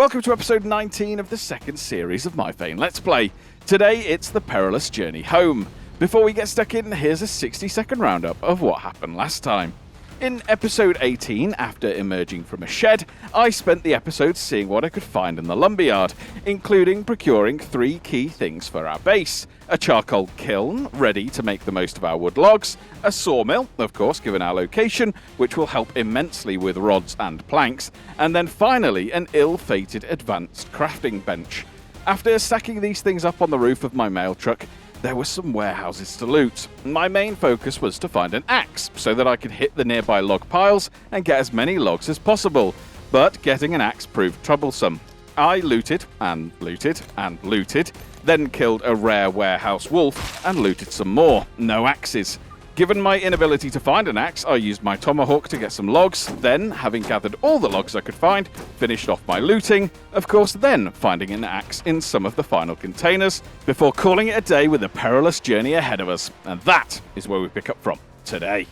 Welcome to episode 19 of the second series of my Fane Let's Play. Today it's the perilous journey home. Before we get stuck in, here's a 60-second roundup of what happened last time. In episode 18, after emerging from a shed, I spent the episode seeing what I could find in the lumberyard, including procuring 3 key things for our base. A charcoal kiln, ready to make the most of our wood logs, a sawmill, of course given our location, which will help immensely with rods and planks, and then finally an ill-fated advanced crafting bench. After stacking these things up on the roof of my mail truck, there were some warehouses to loot. My main focus was to find an axe, so that I could hit the nearby log piles and get as many logs as possible, but getting an axe proved troublesome. I looted, and looted, and looted, then killed a rare warehouse wolf, and looted some more. No axes. Given my inability to find an axe, I used my tomahawk to get some logs, then, having gathered all the logs I could find, finished off my looting, of course then finding an axe in some of the final containers, before calling it a day with a perilous journey ahead of us. And that is where we pick up from today.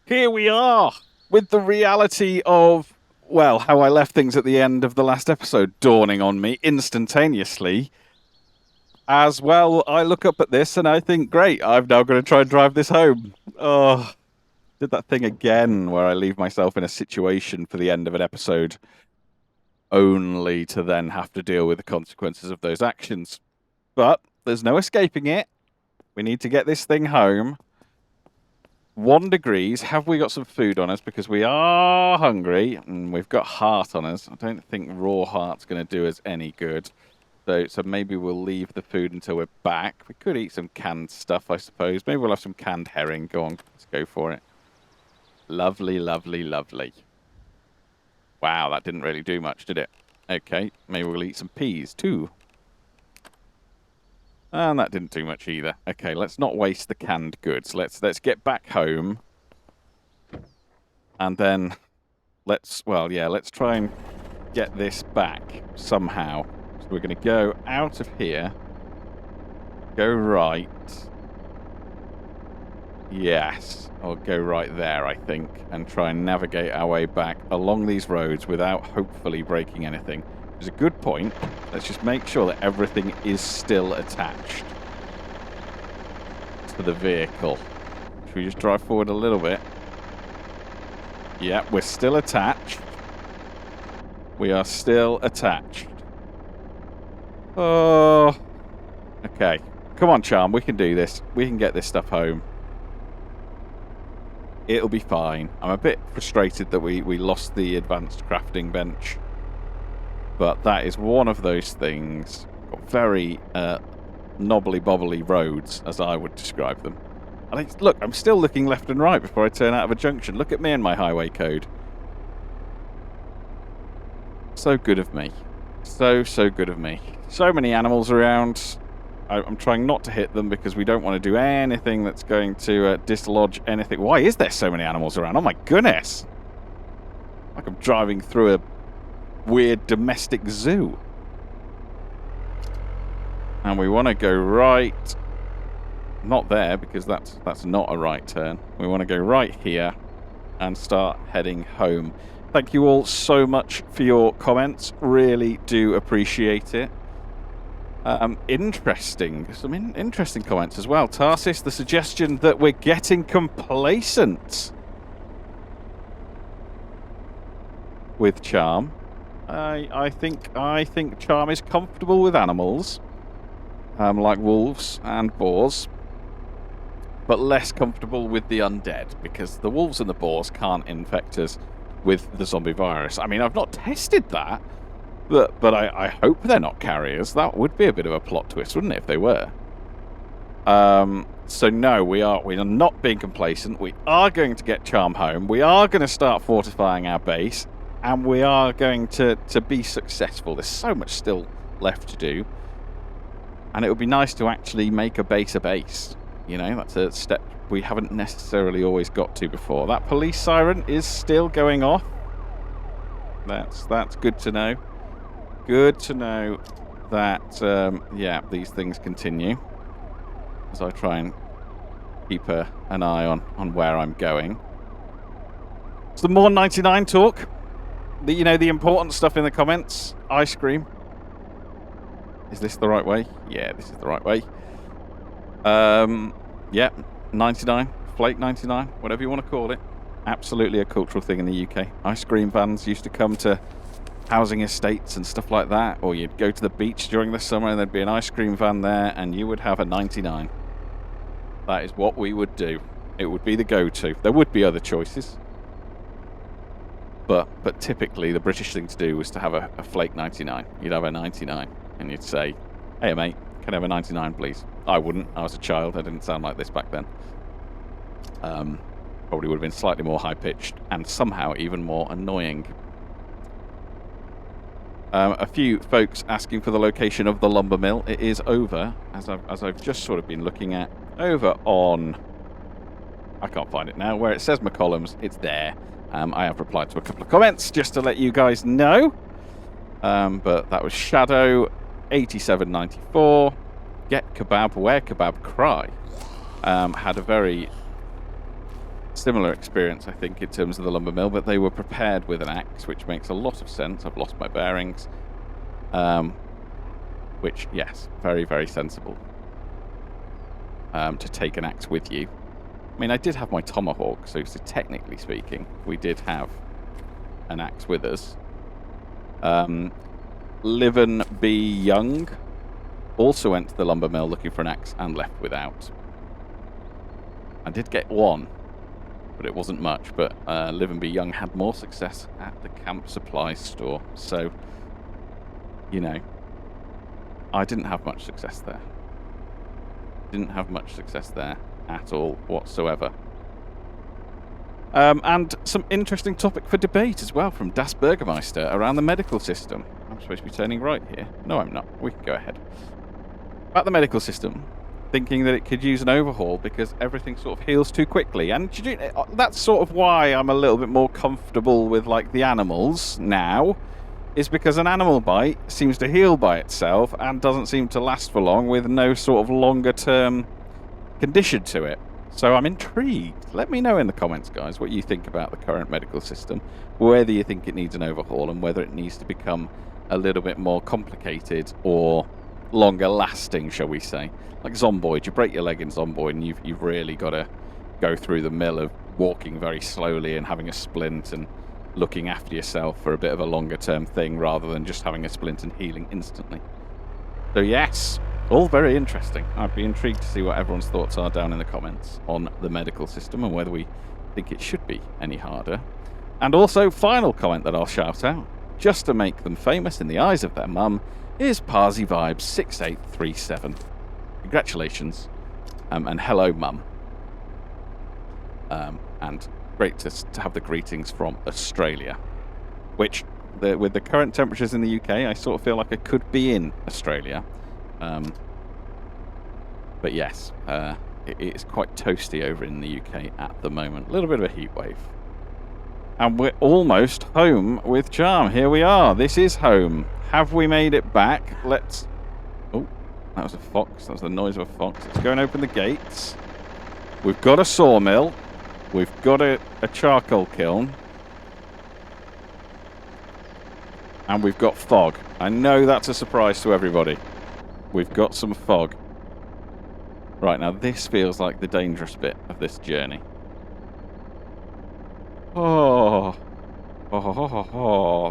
Here we are, with the reality of, well, how I left things at the end of the last episode dawning on me instantaneously. As well, I look up at this and I think, great, I've now got to try and drive this home. Oh, did that thing again where I leave myself in a situation for the end of an episode only to then have to deal with the consequences of those actions. But there's no escaping it. We need to get this thing home. 1 degrees. Have we got some food on us? Because we are hungry and we've got heart on us. I don't think raw heart's going to do us any good. So maybe we'll leave the food until we're back. We could eat some canned stuff, I suppose. Maybe we'll have some canned herring. Go on, let's go for it. Lovely, lovely, lovely. Wow, that didn't really do much, did it? Okay, maybe we'll eat some peas too. And that didn't do much either. Okay, let's not waste the canned goods. Let's get back home. And then let's try and get this back somehow. So we're going to go out of here. Go right. Yes. Or go right there, I think. And try and navigate our way back along these roads without hopefully breaking anything. It's a good point. Let's just make sure that everything is still attached to the vehicle. Should we just drive forward a little bit? Yeah, we're still attached. We are still attached. Oh. Okay. Come on, Charm. We can do this. We can get this stuff home. It'll be fine. I'm a bit frustrated that we lost the advanced crafting bench. But that is one of those things. Got very knobbly-bobbly roads, as I would describe them. And look, I'm still looking left and right before I turn out of a junction. Look at me and my highway code. So good of me. So good of me. So many animals around. I'm trying not to hit them because we don't want to do anything that's going to dislodge anything. Why is there so many animals around? Oh my goodness! Like I'm driving through a weird domestic zoo. And we want to go right, not there because that's not a right turn. We want to go right here and start heading home. Thank you all so much for your comments. Really do appreciate it. Interesting. Some interesting comments as well. Tarsis, the suggestion that we're getting complacent with Charm. I think Charm is comfortable with animals, like wolves and boars, but less comfortable with the undead, because the wolves and the boars can't infect us with the zombie virus. I mean, I've not tested that, but I hope they're not carriers. That would be a bit of a plot twist, wouldn't it, if they were? So no, we are not being complacent. We are going to get Charm home. We are going to start fortifying our base. And we are going to be successful. There's so much still left to do. And it would be nice to actually make a base. You know, that's a step we haven't necessarily always got to before. That police siren is still going off. That's good to know. Good to know that, yeah, these things continue. As I try and keep an eye on where I'm going. Some more 99 talk. The important stuff in the comments. Ice cream. Is this the right way? Yeah, this is the right way. Yeah, 99, Flake 99, whatever you want to call it. Absolutely a cultural thing in the UK. Ice cream vans used to come to housing estates and stuff like that, or you'd go to the beach during the summer and there'd be an ice cream van there and you would have a 99. That is what we would do. It would be the go-to. There would be other choices. But typically the British thing to do was to have a Flake 99. You'd have a 99 and you'd say, hey mate, can I have a 99 please? I wouldn't. I was a child. I didn't sound like this back then. Probably would have been slightly more high-pitched and somehow even more annoying. A few folks asking for the location of the lumber mill. It is over, as I've just sort of been looking at, over on... I can't find it now. Where it says McCollum's, it's there. I have replied to a couple of comments just to let you guys know. But that was Shadow 8794. Get kebab, where kebab cry. Had a very similar experience, I think, in terms of the lumber mill, but they were prepared with an axe, which makes a lot of sense. I've lost my bearings. Which, yes, very, very sensible. To take an axe with you. I mean, I did have my tomahawk, so technically speaking, we did have an axe with us. Livin B. Young also went to the lumber mill looking for an axe and left without. I did get one, but it wasn't much. But Livin B. Young had more success at the camp supply store. So, I didn't have much success there. Didn't have much success there at all whatsoever. And some interesting topic for debate as well from Das Burgermeister around the medical system. I'm supposed to be turning right here. No, I'm not. We can go ahead. About the medical system, thinking that it could use an overhaul because everything sort of heals too quickly. And that's sort of why I'm a little bit more comfortable with, like, the animals now, is because an animal bite seems to heal by itself and doesn't seem to last for long with no sort of longer-term condition to it. So I'm intrigued. Let me know in the comments, guys, what you think about the current medical system, whether you think it needs an overhaul and whether it needs to become a little bit more complicated or longer lasting, shall we say. Like Zomboid, you break your leg in Zomboid and you've really got to go through the mill of walking very slowly and having a splint and looking after yourself for a bit of a longer term thing rather than just having a splint and healing instantly. So yes, all very interesting. I'd be intrigued to see what everyone's thoughts are down in the comments on the medical system and whether we think it should be any harder. And also, final comment that I'll shout out, just to make them famous in the eyes of their mum, is Parsi Vibes 6837. Congratulations, and hello, mum. And great to have the greetings from Australia, which, with the current temperatures in the UK, I sort of feel like I could be in Australia. But yes, it's quite toasty over in the UK at the moment. A little bit of a heat wave. And we're almost home with Charm. Here we are. This is home. Have we made it back? Let's... Oh, that was a fox. That was the noise of a fox. Let's go and open the gates. We've got a sawmill. We've got a charcoal kiln. And we've got fog. I know that's a surprise to everybody. We've got some fog. Right, now this feels like the dangerous bit of this journey. Oh,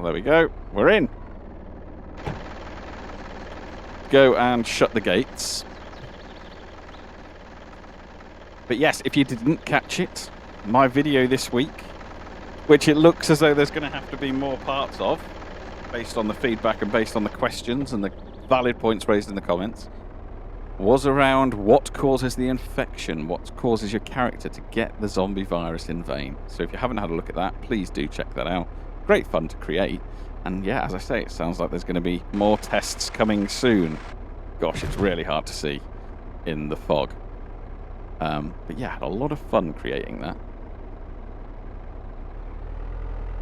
there we go. We're in. Go and shut the gates. But yes, if you didn't catch it, my video this week, which it looks as though there's going to have to be more parts of, based on the feedback and based on the questions and the valid points raised in the comments, was around what causes the infection, what causes your character to get the zombie virus in vain. So if you haven't had a look at that, please do check that out. Great fun to create. And yeah, as I say, it sounds like there's going to be more tests coming soon. Gosh, it's really hard to see in the fog. But yeah, I had a lot of fun creating that.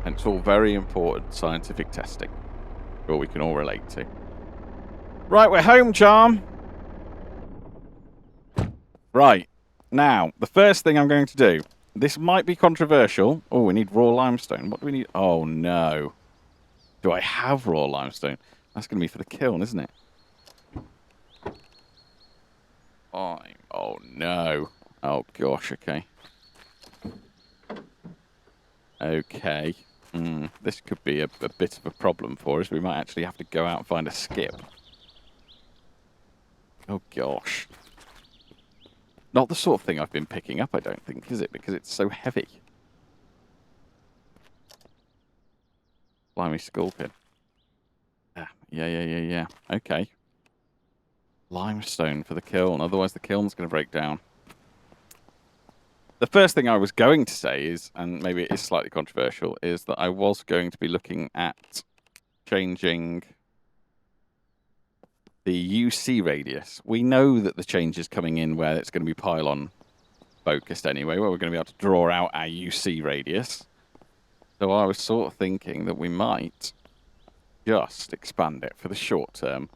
And it's all very important scientific testing, what we can all relate to. Right, we're home, Charm. Right, Now, the first thing I'm going to do, this might be controversial. Oh, we need raw limestone. What do we need? Oh, no. Do I have raw limestone? That's going to be for the kiln, isn't it? Oh, no. Oh, gosh, okay. Okay. This could be a bit of a problem for us. We might actually have to go out and find a skip. Oh, gosh. Not the sort of thing I've been picking up, I don't think, is it? Because it's so heavy. Blimey, sculpin. Yeah. Okay. Limestone for the kiln, otherwise the kiln's going to break down. The first thing I was going to say is, and maybe it is slightly controversial, is that I was going to be looking at changing the UC radius. We know that the change is coming in where it's going to be pylon focused anyway, where we're going to be able to draw out our UC radius. So I was sort of thinking that we might just expand it for the short term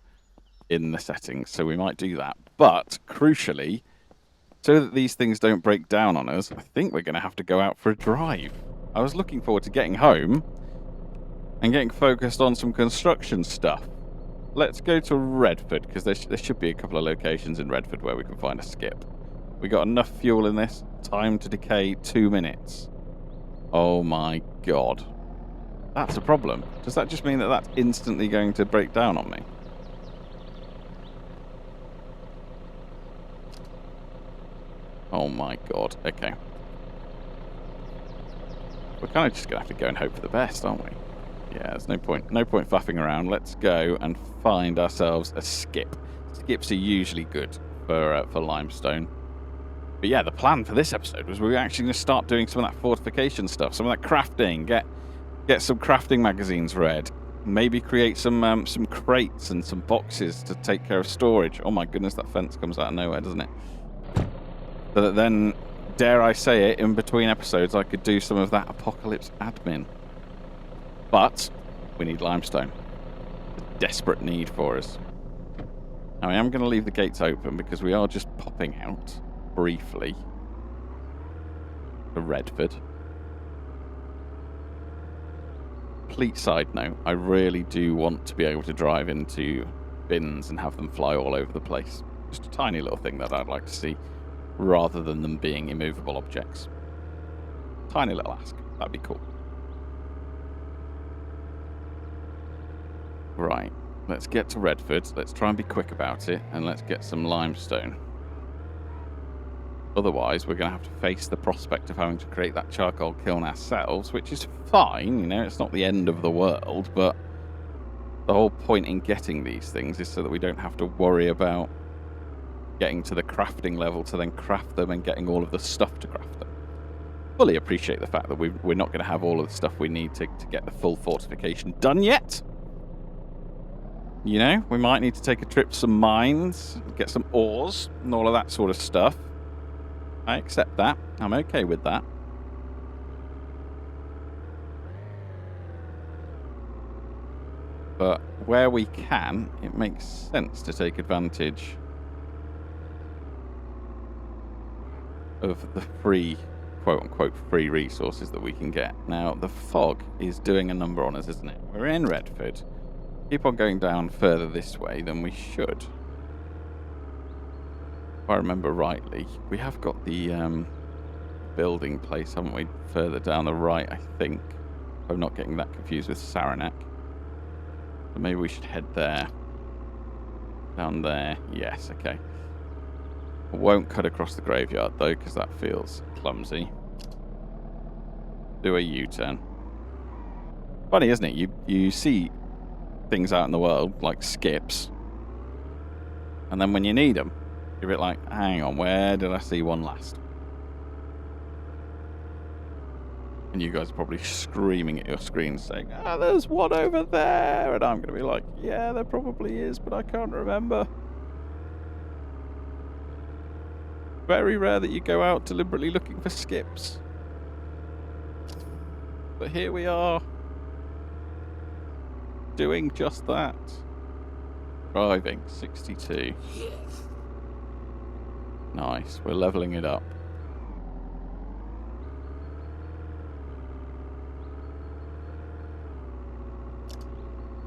in the settings. So we might do that. But crucially, so that these things don't break down on us, I think we're going to have to go out for a drive. I was looking forward to getting home and getting focused on some construction stuff. Let's go to Redford, because there should be a couple of locations in Redford where we can find a skip. We got enough fuel in this. Time to decay 2 minutes. Oh my god. That's a problem. Does that just mean that that's instantly going to break down on me? Oh my god. Okay. We're kind of just going to have to go and hope for the best, aren't we? Yeah, there's no point faffing around. Let's go and find ourselves a skip. Skips are usually good for limestone. But yeah, the plan for this episode was we were actually going to start doing some of that fortification stuff, some of that crafting, get some crafting magazines read, maybe create some crates and some boxes to take care of storage. Oh my goodness, that fence comes out of nowhere, doesn't it? So that then, dare I say it, in between episodes, I could do some of that apocalypse admin. But we need limestone. A desperate need for us. Now, I am going to leave the gates open because we are just popping out briefly to Redford. Complete side note, I really do want to be able to drive into bins and have them fly all over the place. Just a tiny little thing that I'd like to see, rather than them being immovable objects. Tiny little ask. That'd be cool. Right, let's get to Redford. Let's try and be quick about it, and let's get some limestone. Otherwise, we're going to have to face the prospect of having to create that charcoal kiln ourselves, which is fine, you know, it's not the end of the world, but the whole point in getting these things is so that we don't have to worry about getting to the crafting level to then craft them and getting all of the stuff to craft them. Fully appreciate the fact that we're not going to have all of the stuff we need to get the full fortification done yet. You know, we might need to take a trip to some mines, get some ores, and all of that sort of stuff. I accept that. I'm okay with that. But where we can, it makes sense to take advantage of the free, quote-unquote, free resources that we can get. Now, the fog is doing a number on us, isn't it? We're in Redford. Keep on going down further this way than we should. If I remember rightly, we have got the building place, haven't we? Further down the right, I think. I'm not getting that confused with Saranac. So maybe we should head there. Down there. Yes, okay. I won't cut across the graveyard, though, because that feels clumsy. Do a U-turn. Funny, isn't it? You see things out in the world, like skips, and then when you need them, you're a bit like, hang on, where did I see one last? And you guys are probably screaming at your screens saying, there's one over there, and I'm going to be like, yeah, there probably is, but I can't remember. Very rare that you go out deliberately looking for skips. But here we are, doing just that. Driving 62. Nice. We're leveling it up.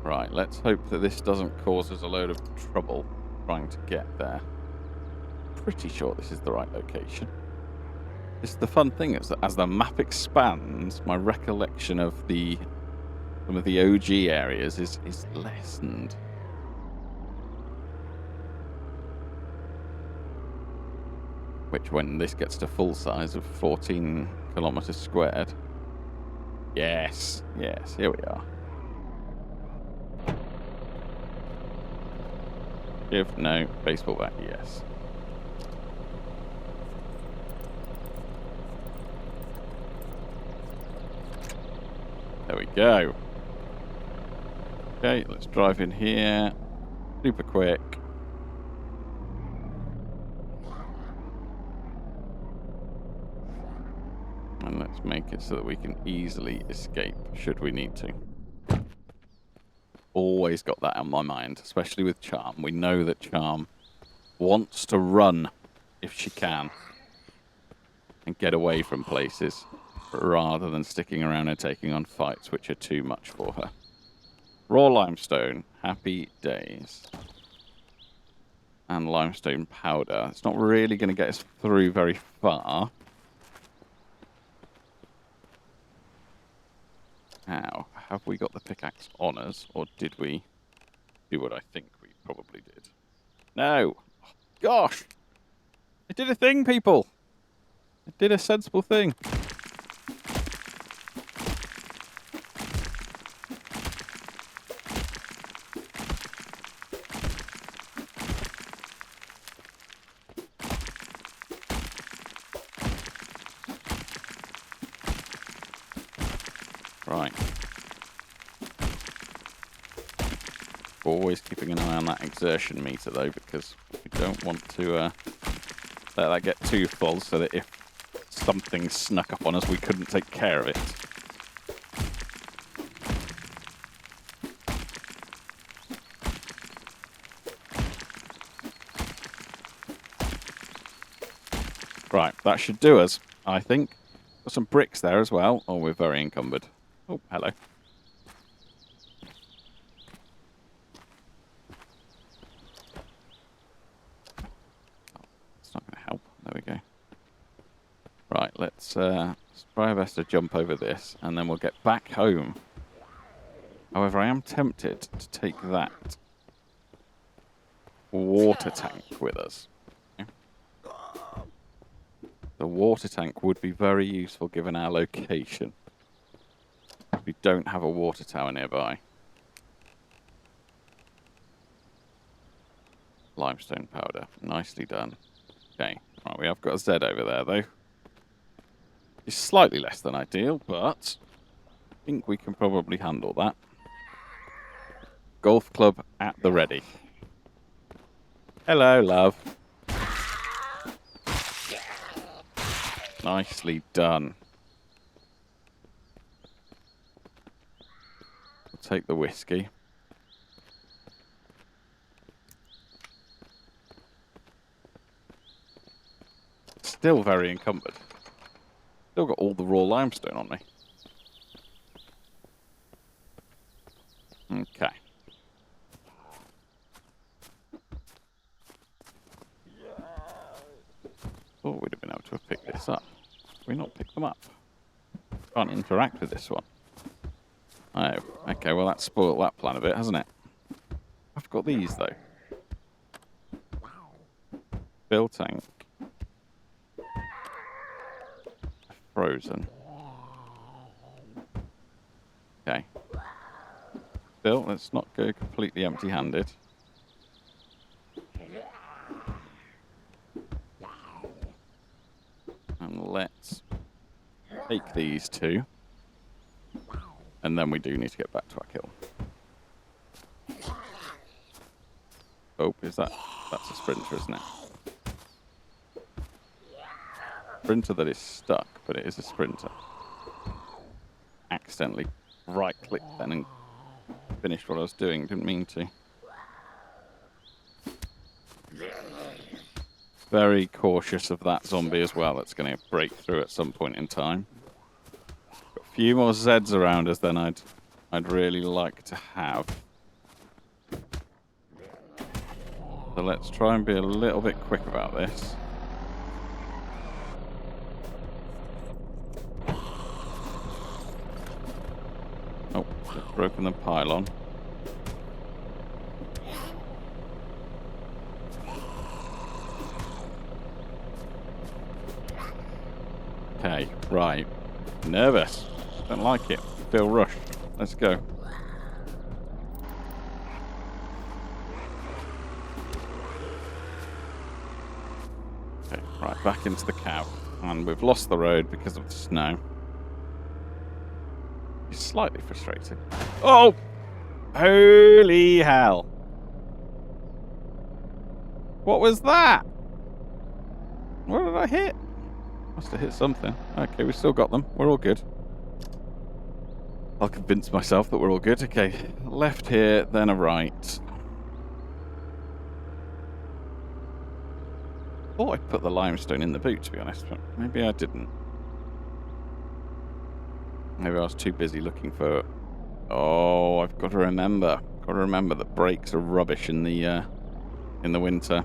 Right, let's hope that this doesn't cause us a load of trouble trying to get there. Pretty sure this is the right location. This, the fun thing is that as the map expands, my recollection of some of the OG areas is lessened. Which, when this gets to full size of 14 kilometers squared. Yes, yes, here we are. Give, no, baseball bat, yes. There we go. Okay, let's drive in here. Super quick. And let's make it so that we can easily escape should we need to. Always got that on my mind, especially with Charm. We know that Charm wants to run if she can and get away from places rather than sticking around and taking on fights which are too much for her. Raw limestone, happy days. And limestone powder. It's not really going to get us through very far. Now, have we got the pickaxe on us, or did we do what I think we probably did? No! Oh, gosh! I did a thing, people! I did a sensible thing. Right. Always keeping an eye on that exertion meter, though, because we don't want to let that get too full, so that if something snuck up on us, we couldn't take care of it. Right, that should do us, I think. Got some bricks there as well. Oh, we're very encumbered. Oh, hello. It's not going to help. There we go. Right, let's try our best to jump over this, and then we'll get back home. However, I am tempted to take that water tank with us. Okay. The water tank would be very useful given our location. We don't have a water tower nearby. Limestone powder. Nicely done. Okay. Right, we have got a Z over there, though. It's slightly less than ideal, but I think we can probably handle that. Golf club at the ready. Hello, love. Nicely done. We'll take the whiskey. Still very encumbered. Still got all the raw limestone on me. Okay. Thought we'd have been able to have picked this up. Did we not pick them up? Can't interact with this one. Oh, okay, well that spoiled that plan a bit, hasn't it? I've got these though. Fill tank. Frozen. Okay. Bill, let's not go completely empty-handed. And let's take these two. And then we do need to get back to our kill. Oh, is that... That's a sprinter, isn't it? Sprinter that is stuck, but it is a sprinter. Accidentally right-clicked then and finished what I was doing. Didn't mean to. Very cautious of that zombie as well. That's going to break through at some point in time. Got a few more Zeds around us than I'd really like to have. So let's try and be a little bit quick about this. Oh, they've broken the pylon. Okay, right. Nervous. Don't like it. Feel rushed. Let's go. Okay, right, back into the cow. And we've lost the road because of the snow. He's slightly frustrated. Oh! Holy hell. What was that? What did I hit? Must have hit something. Okay, we still got them. We're all good. I'll convince myself that we're all good. Okay, left here, then a right. Thought I'd put the limestone in the boot, to be honest, but maybe I didn't. Maybe I was too busy looking for... Oh, I've got to remember. Got to remember that brakes are rubbish in the winter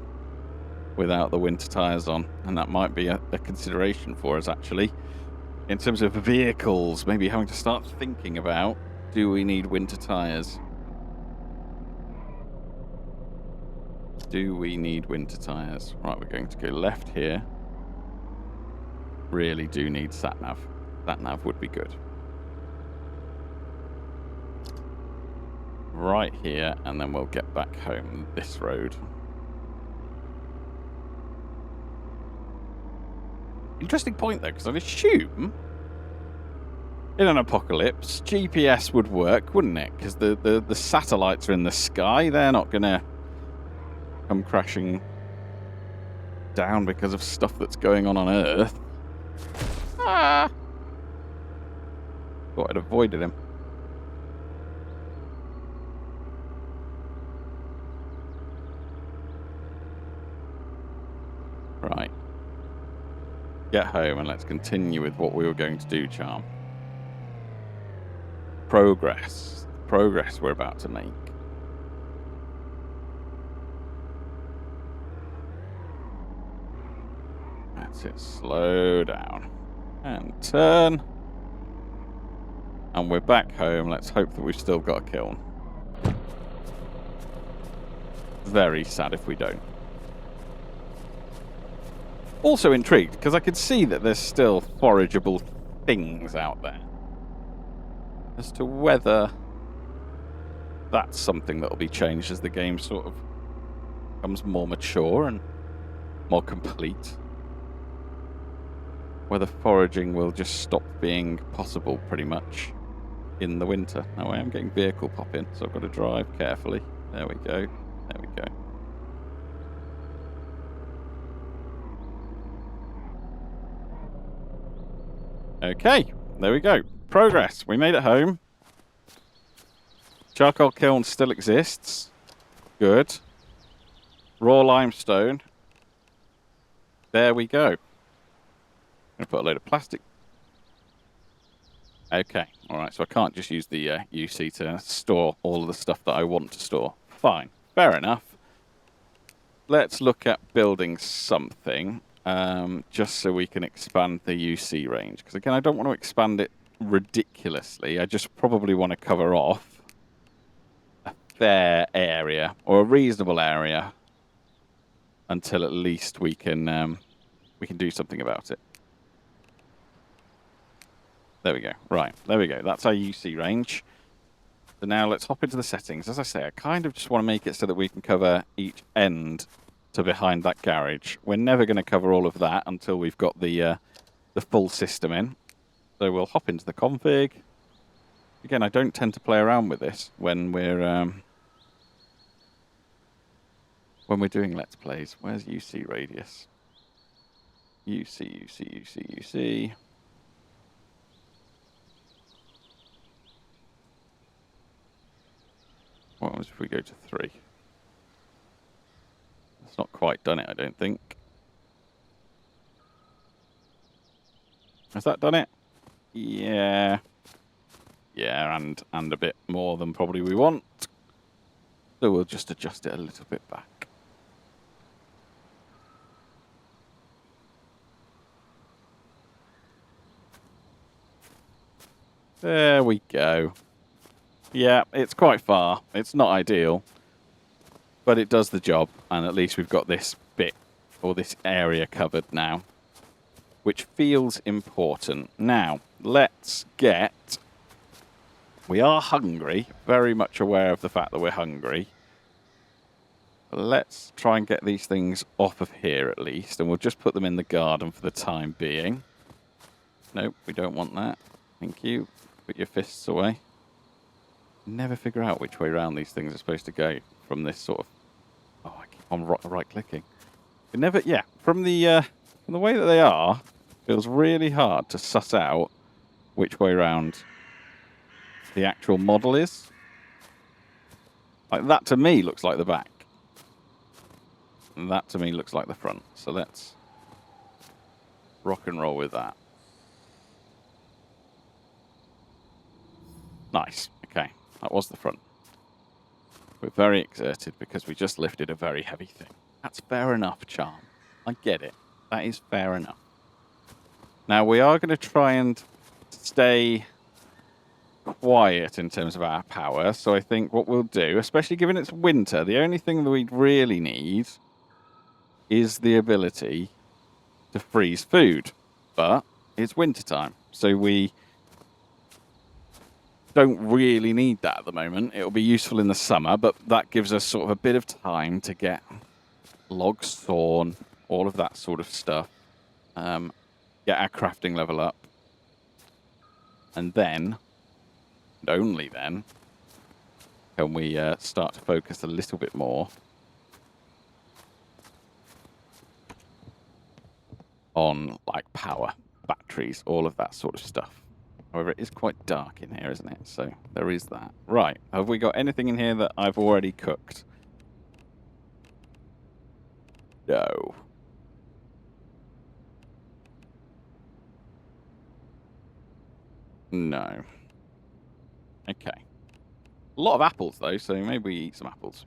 without the winter tyres on, and that might be a consideration for us, actually. In terms of vehicles, maybe having to start thinking about, do we need winter tyres? Do we need winter tyres? Right, we're going to go left here. Really do need sat-nav. Sat-nav would be good. Right here, and then we'll get back home this road. Interesting point, though, because I'd assume in an apocalypse, GPS would work, wouldn't it? Because the satellites are in the sky. They're not going to come crashing down because of stuff that's going on Earth. Ah! Thought I'd avoided him. Right. Get home and let's continue with what we were going to do, Charm. Progress. Progress we're about to make. That's it. Slow down. And turn. And we're back home. Let's hope that we've still got a kiln. Very sad if we don't. Also intrigued, because I could see that there's still forageable things out there. As to whether that's something that will be changed as the game sort of becomes more mature and more complete. Whether foraging will just stop being possible pretty much in the winter. Now I am getting vehicle pop in, so I've got to drive carefully. There we go. There we go. Okay, there we go. Progress. We made it home. Charcoal kiln still exists. Good. Raw limestone. There we go. I'm going to put a load of plastic. Okay, alright, so I can't just use the UC to store all of the stuff that I want to store. Fine, fair enough. Let's look at building something. Just so we can expand the UC range. Because again, I don't want to expand it ridiculously. I just probably want to cover off a fair area, or a reasonable area, until at least we can do something about it. There we go. Right, there we go. That's our UC range. So now let's hop into the settings. As I say, I kind of just want to make it so that we can cover each end to behind that garage. We're never going to cover all of that until we've got the full system in. So we'll hop into the config. Again, I don't tend to play around with this when we're doing Let's Plays. Where's UC radius? UC. What happens if we go to 3? It's not quite done it, I don't think. Has that done it? Yeah. Yeah, and a bit more than probably we want. So we'll just adjust it a little bit back. There we go. Yeah, it's quite far. It's not ideal, but it does the job, and at least we've got this bit, or this area covered now, which feels important. Now, let's get... We are hungry, very much aware of the fact that we're hungry. Let's try and get these things off of here at least, and we'll just put them in the garden for the time being. Nope, we don't want that. Thank you. Put your fists away. Never figure out which way around these things are supposed to go from this sort of... Oh, I keep on right-clicking. Yeah, from the way that they are, it feels really hard to suss out which way around the actual model is. Like, that to me looks like the back. And that to me looks like the front. So let's rock and roll with that. Nice. Okay, that was the front. We're very exerted because we just lifted a very heavy thing. That's fair enough, Charm. I get it. That is fair enough. Now, we are going to try and stay quiet in terms of our power. So I think what we'll do, especially given it's winter, the only thing that we really need is the ability to freeze food. But it's wintertime, so we don't really need that at the moment. It'll be useful in the summer, but that gives us sort of a bit of time to get logs sawn, all of that sort of stuff. Get our crafting level up. And then, and only then, can we start to focus a little bit more on like power, batteries, all of that sort of stuff. However, it is quite dark in here, isn't it? So there is that. Right, have we got anything in here that I've already cooked? No. No. Okay. A lot of apples, though, so maybe we eat some apples.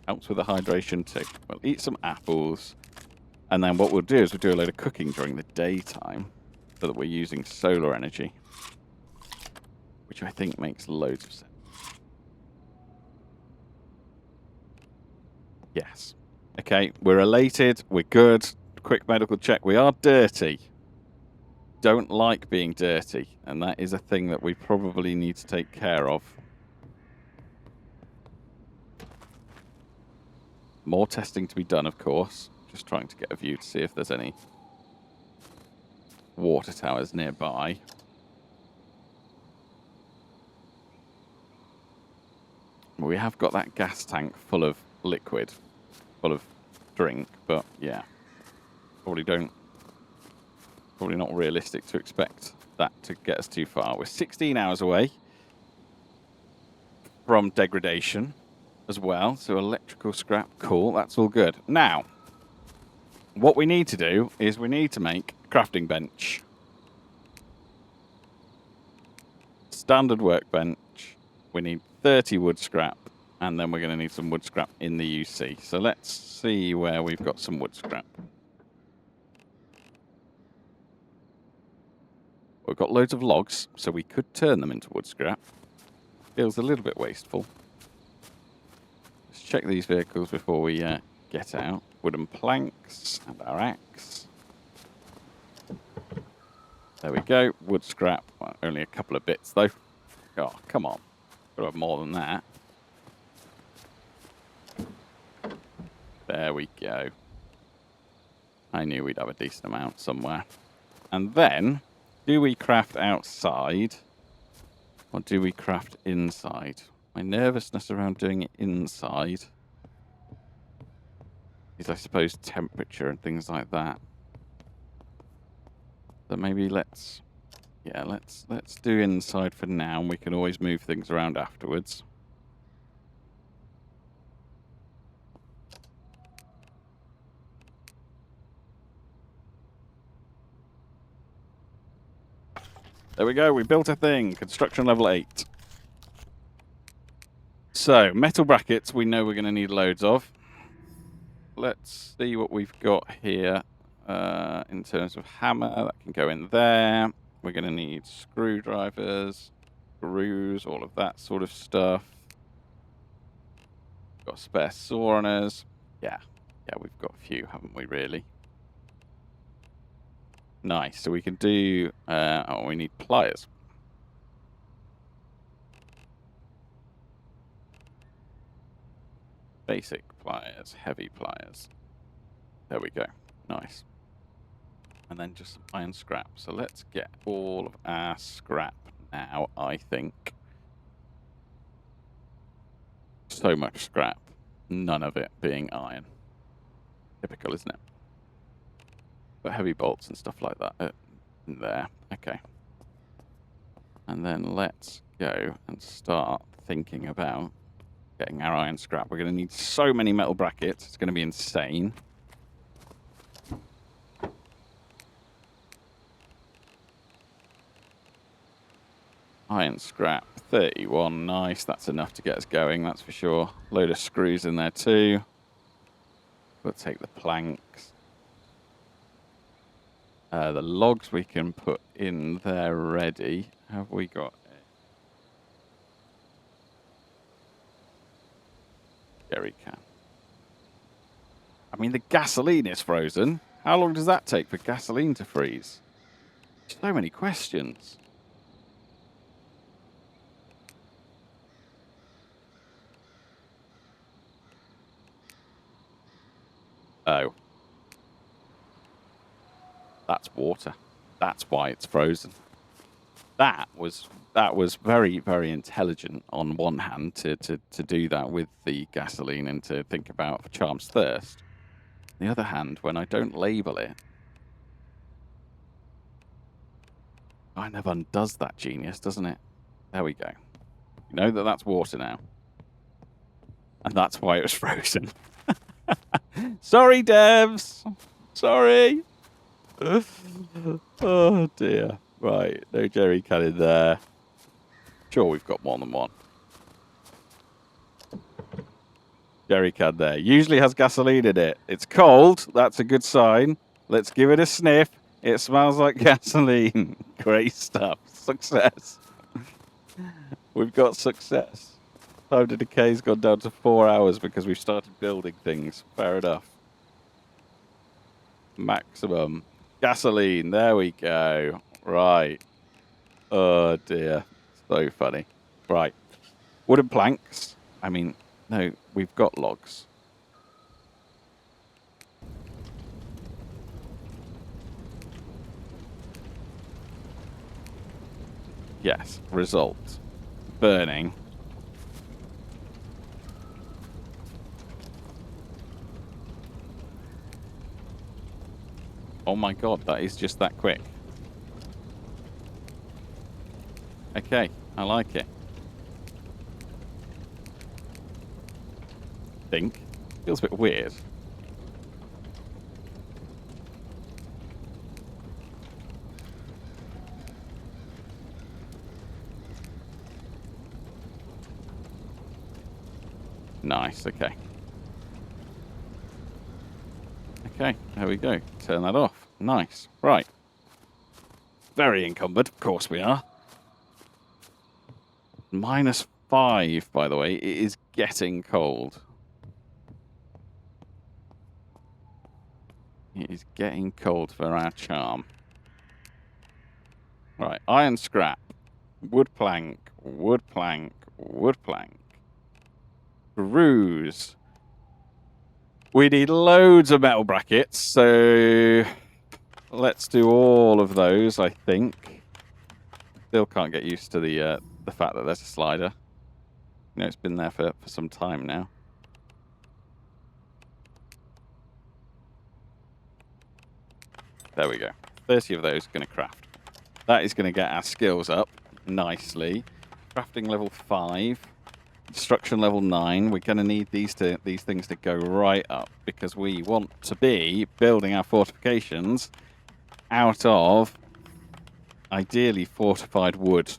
Helps with the hydration, too. We'll eat some apples. And then what we'll do is we'll do a load of cooking during the daytime so that we're using solar energy, which I think makes loads of sense. Yes. Okay, we're elated. We're good. Quick medical check. We are dirty. Don't like being dirty, and that is a thing that we probably need to take care of. More testing to be done, of course. Just trying to get a view to see if there's any water towers nearby. We have got that gas tank full of liquid, full of drink, but yeah, probably not realistic to expect that to get us too far. We're 16 hours away from degradation as well, so electrical scrap, cool, that's all good. Now, what we need to do is we need to make a crafting bench. Standard workbench. We need 30 wood scrap, and then we're going to need some wood scrap in the UC. So let's see where we've got some wood scrap. We've got loads of logs, so we could turn them into wood scrap. Feels a little bit wasteful. Let's check these vehicles before we get out. Wooden planks and our axe. There we go. Wood scrap. Well, only a couple of bits though. Oh, come on. Gotta have more than that. There we go. I knew we'd have a decent amount somewhere. And then, do we craft outside or do we craft inside? My nervousness around doing it inside is, I suppose, temperature and things like that. So maybe let's do inside for now, and we can always move things around afterwards. There we go. We built a thing. Construction level 8. So, metal brackets we know we're going to need loads of. Let's see what we've got here in terms of hammer. That can go in there. We're going to need screwdrivers, screws, all of that sort of stuff. Got spare saw on us. Yeah, we've got a few, haven't we, really? Nice. So we can do... we need pliers. Basic pliers, heavy pliers. There we go. Nice. And then just some iron scrap. So let's get all of our scrap now, I think. So much scrap. None of it being iron. Typical, isn't it? But heavy bolts and stuff like that in there. Okay. And then let's go and start thinking about getting our iron scrap. We're going to need so many metal brackets. It's going to be insane. Iron scrap, 31. Nice. That's enough to get us going, that's for sure. Load of screws in there too. We'll take the planks. The logs we can put in there ready. Have we got it? Jerry can. I mean, the gasoline is frozen. How long does that take for gasoline to freeze? So many questions. Oh. That's water. That's why it's frozen. That was very, very intelligent on one hand to do that with the gasoline and to think about Charm's Thirst. On the other hand, when I don't label it, kind of undoes that genius, doesn't it? There we go. You know that that's water now. And that's why it was frozen. Sorry, devs. Sorry. Oh, dear. Right, no jerry can in there. Sure, we've got more than one. Jerry can there. Usually has gasoline in it. It's cold. That's a good sign. Let's give it a sniff. It smells like gasoline. Great stuff. Success. We've got success. Time to decay's gone down to 4 hours because we've started building things. Fair enough. Maximum. Gasoline. There we go. Right. Oh, dear. So funny. Right. Wooden planks. I mean, no, we've got logs. Yes. Result. Burning. Oh my god, that is just that quick. Okay, I like it. Think. Feels a bit weird. Nice, okay. Okay, there we go. Turn that off. Nice. Right. Very encumbered. Of course we are. -5, by the way. It is getting cold. It is getting cold for our charm. Right. Iron scrap. Wood plank. Wood plank. Wood plank. Screws. We need loads of metal brackets, so let's do all of those, I think. Still can't get used to the fact that there's a slider. You know, it's been there for some time now. There we go. 30 of those going to craft. That is going to get our skills up nicely. Crafting level 5. Destruction level 9. We're going to need these things to go right up because we want to be building our fortifications out of ideally fortified wood,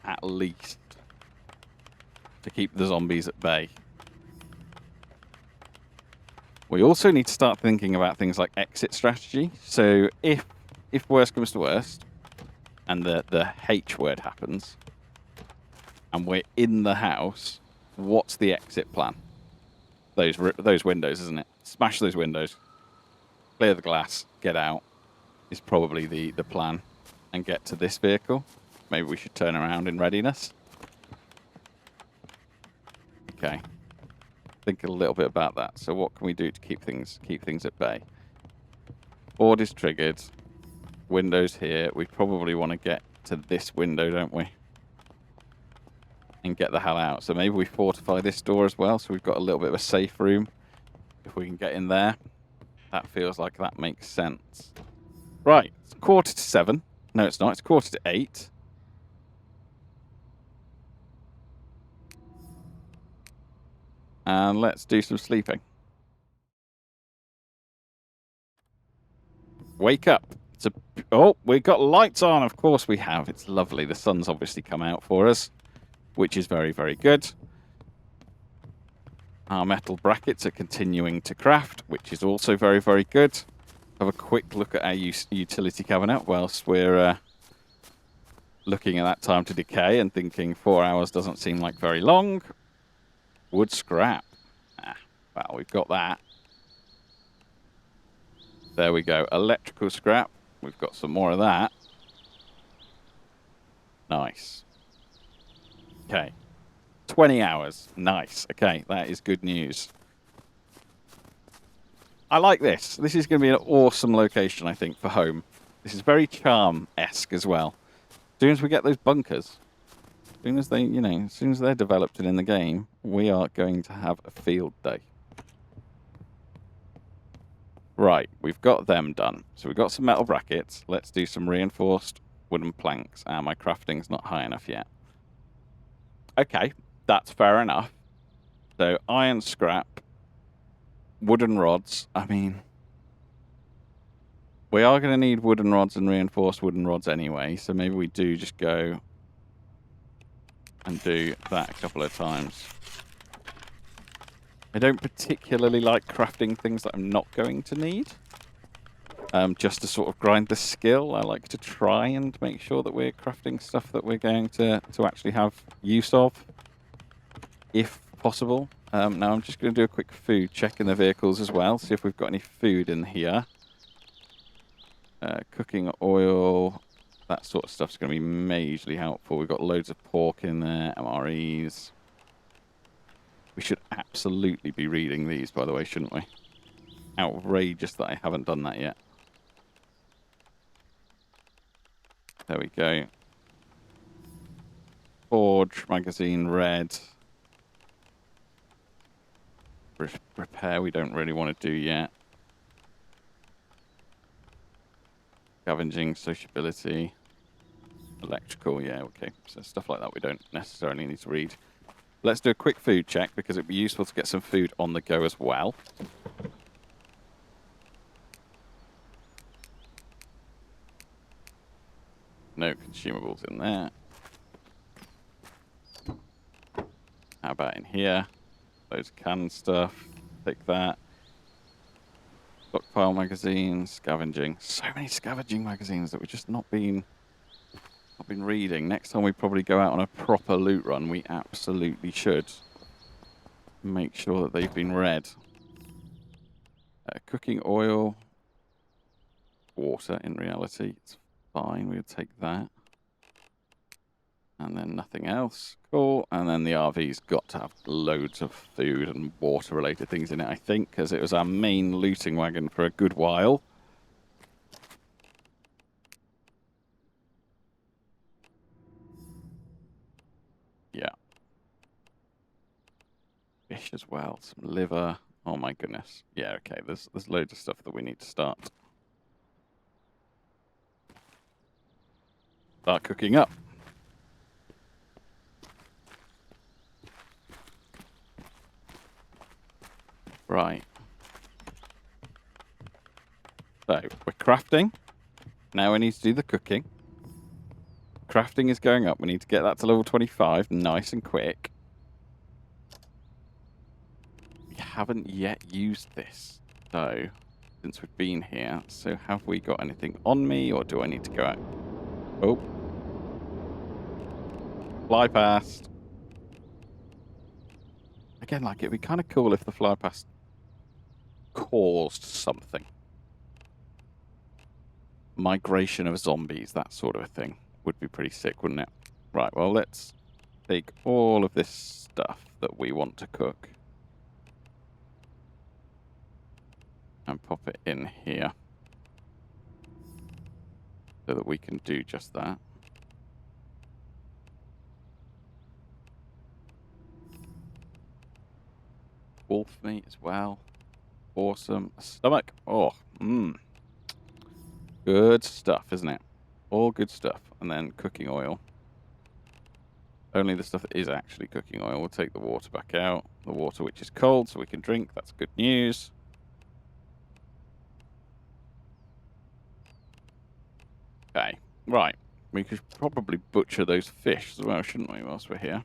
at least, to keep the zombies at bay. We also need to start thinking about things like exit strategy. So if worst comes to worst, and the H word happens, and we're in the house, what's the exit plan? Those windows, isn't it? Smash those windows, clear the glass, get out, is probably the plan, and get to this vehicle. Maybe we should turn around in readiness. Okay. Think a little bit about that. So what can we do to keep things at bay? Board is triggered. Windows here. We probably want to get to this window, don't we? And get the hell out. So maybe we fortify this door as well, so we've got a little bit of a safe room. If we can get in there, that feels like that makes sense. Right, it's 6:45. No, it's not. It's 7:45. And let's do some sleeping. Wake up. Oh, we've got lights on. Of course we have. It's lovely. The sun's obviously come out for us, which is very, very good. Our metal brackets are continuing to craft, which is also very, very good. Have a quick look at our utility cabinet whilst we're looking at that time to decay and thinking 4 hours doesn't seem like very long. Wood scrap. Well, we've got that. There we go. Electrical scrap. We've got some more of that. Nice. Okay. 20 hours. Nice. Okay, that is good news. I like this. This is going to be an awesome location, I think, for home. This is very Charm-esque as well. As soon as we get those bunkers, as soon as as soon as they're developed and in the game, we are going to have a field day. Right, we've got them done. So we've got some metal brackets. Let's do some reinforced wooden planks. My crafting's not high enough yet. Okay, that's fair enough. So iron scrap, wooden rods. I mean, we are going to need wooden rods and reinforced wooden rods anyway. So maybe we do just go and do that a couple of times. I don't particularly like crafting things that I'm not going to need. Just to sort of grind the skill. I like to try and make sure that we're crafting stuff that we're going to actually have use of, if possible. Now I'm just going to do a quick food check in the vehicles as well, see if we've got any food in here. Cooking oil, that sort of stuff's going to be majorly helpful. We've got loads of pork in there, MREs. We should absolutely be reading these, by the way, shouldn't we? Outrageous that I haven't done that yet. There we go. Forge, magazine, red. Repair we don't really want to do yet. Scavenging, sociability. Electrical, yeah, okay. So stuff like that we don't necessarily need to read. Let's do a quick food check because it'd be useful to get some food on the go as well. No consumables in there. How about in here? Loads of canned stuff. Take that. Stockpile magazines, scavenging. So many scavenging magazines that we've just not been reading. Next time we probably go out on a proper loot run, we absolutely should make sure that they've been read. Cooking oil. Water, in reality. It's fine, we'll take that. And then nothing else. Cool. And then the RV's got to have loads of food and water-related things in it, I think, because it was our main looting wagon for a good while. Yeah. Fish as well. Some liver. Oh my goodness. Yeah, okay. There's loads of stuff that we need to start cooking up. Right. So, we're crafting. Now we need to do the cooking. Crafting is going up. We need to get that to level 25 nice and quick. We haven't yet used this, though, since we've been here. So have we got anything on me, or do I need to go out? Oh. Fly past. Again, like, it'd be kind of cool if the fly past caused something. Migration of zombies, that sort of a thing. Would be pretty sick, wouldn't it? Right, well, let's take all of this stuff that we want to cook and pop it in here so that we can do just that. Wolf meat as well. Awesome. Stomach. Oh, good stuff, isn't it? All good stuff. And then cooking oil. Only the stuff that is actually cooking oil. We'll take the water back out. The water which is cold so we can drink. That's good news. Okay. Right. We could probably butcher those fish as well, shouldn't we, whilst we're here?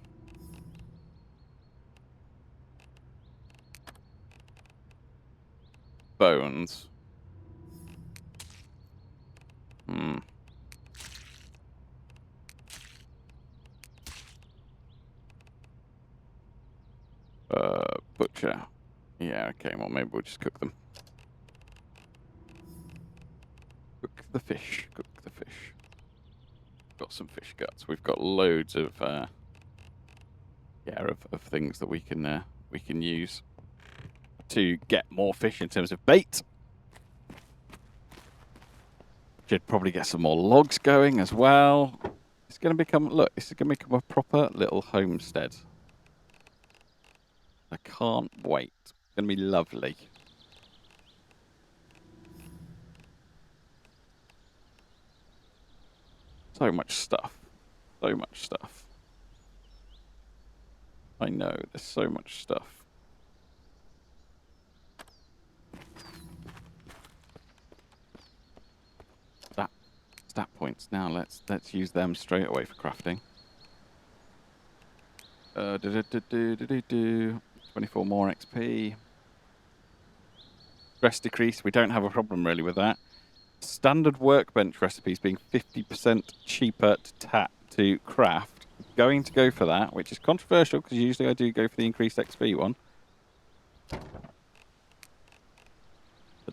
Bones. Butcher. Yeah, okay, well, maybe we'll just cook them. Cook the fish. Cook the fish. Got some fish guts. We've got loads of of things that we can use to get more fish in terms of bait. Should probably get some more logs going as well. It's going to become, look, this is going to become a proper little homestead. I can't wait. It's going to be lovely. So much stuff. So much stuff. I know, there's so much stuff. Stat points now. Let's use them straight away for crafting. 24 more XP. Stress decrease. We don't have a problem really with that. Standard workbench recipes being 50% cheaper to craft. Going to go for that, which is controversial because usually I do go for the increased XP one. But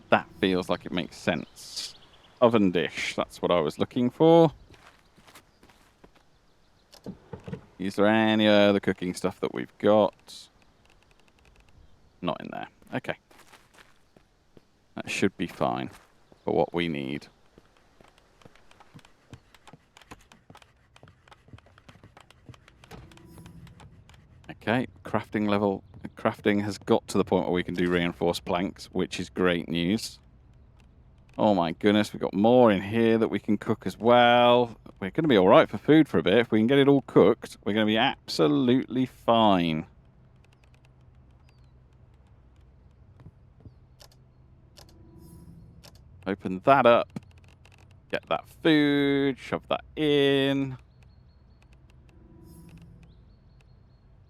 that feels like it makes sense. Oven dish, that's what I was looking for. Is there any other cooking stuff that we've got? Not in there. Okay. That should be fine for what we need. Okay, crafting level. Crafting has got to the point where we can do reinforced planks, which is great news. Oh my goodness, we've got more in here that we can cook as well. We're going to be all right for food for a bit. If we can get it all cooked, we're going to be absolutely fine. Open that up. Get that food. Shove that in.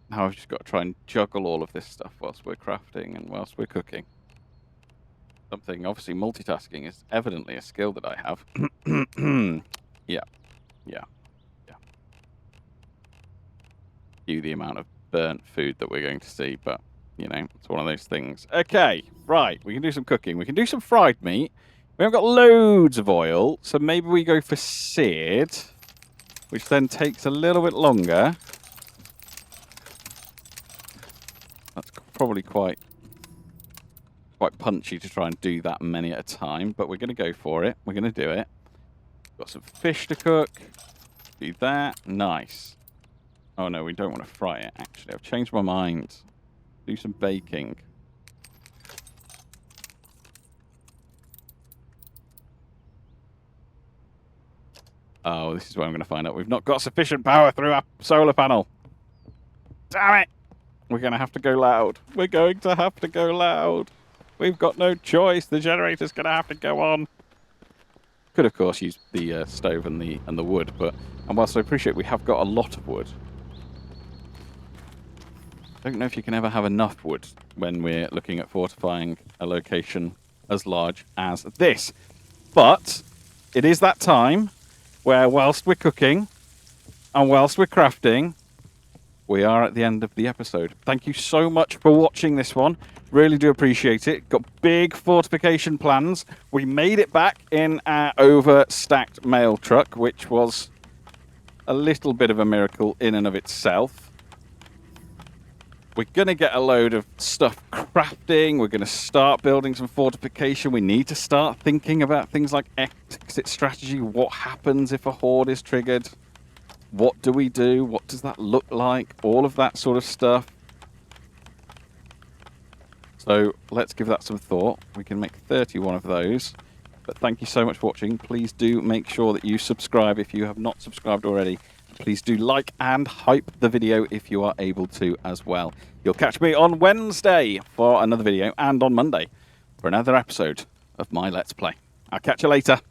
Now I've just got to try and juggle all of this stuff whilst we're crafting and whilst we're cooking. Something, obviously multitasking is evidently a skill that I have. Yeah. Cue the amount of burnt food that we're going to see, but, you know, it's one of those things. Okay, right, we can do some cooking. We can do some fried meat. We haven't got loads of oil, so maybe we go for seared, which then takes a little bit longer. That's probably quite punchy to try and do that many at a time, but we're going to go for it. We're going to do it. Got some fish to cook. Do that. Nice. Oh no, we don't want to fry it, actually. I've changed my mind. Do some baking. Oh, this is where I'm going to find out we've not got sufficient power through our solar panel. Damn it! We're going to have to go loud. We're going to have to go loud. We've got no choice. The generator's going to have to go on. could, of course, use the stove and the wood, but and whilst I appreciate we have got a lot of wood, I don't know if you can ever have enough wood when we're looking at fortifying a location as large as this. But it is that time where whilst we're cooking and whilst we're crafting, we are at the end of the episode. Thank you so much for watching this one. Really do appreciate it. Got big fortification plans. We made it back in our overstacked mail truck, which was a little bit of a miracle in and of itself. We're going to get a load of stuff crafting. We're going to start building some fortification. We need to start thinking about things like exit strategy. What happens if a horde is triggered? What do we do? What does that look like? All of that sort of stuff. So let's give that some thought. We can make 31 of those. But thank you so much for watching. Please do make sure that you subscribe if you have not subscribed already. Please do like and hype the video if you are able to as well. You'll catch me on Wednesday for another video and on Monday for another episode of my Let's Play. I'll catch you later.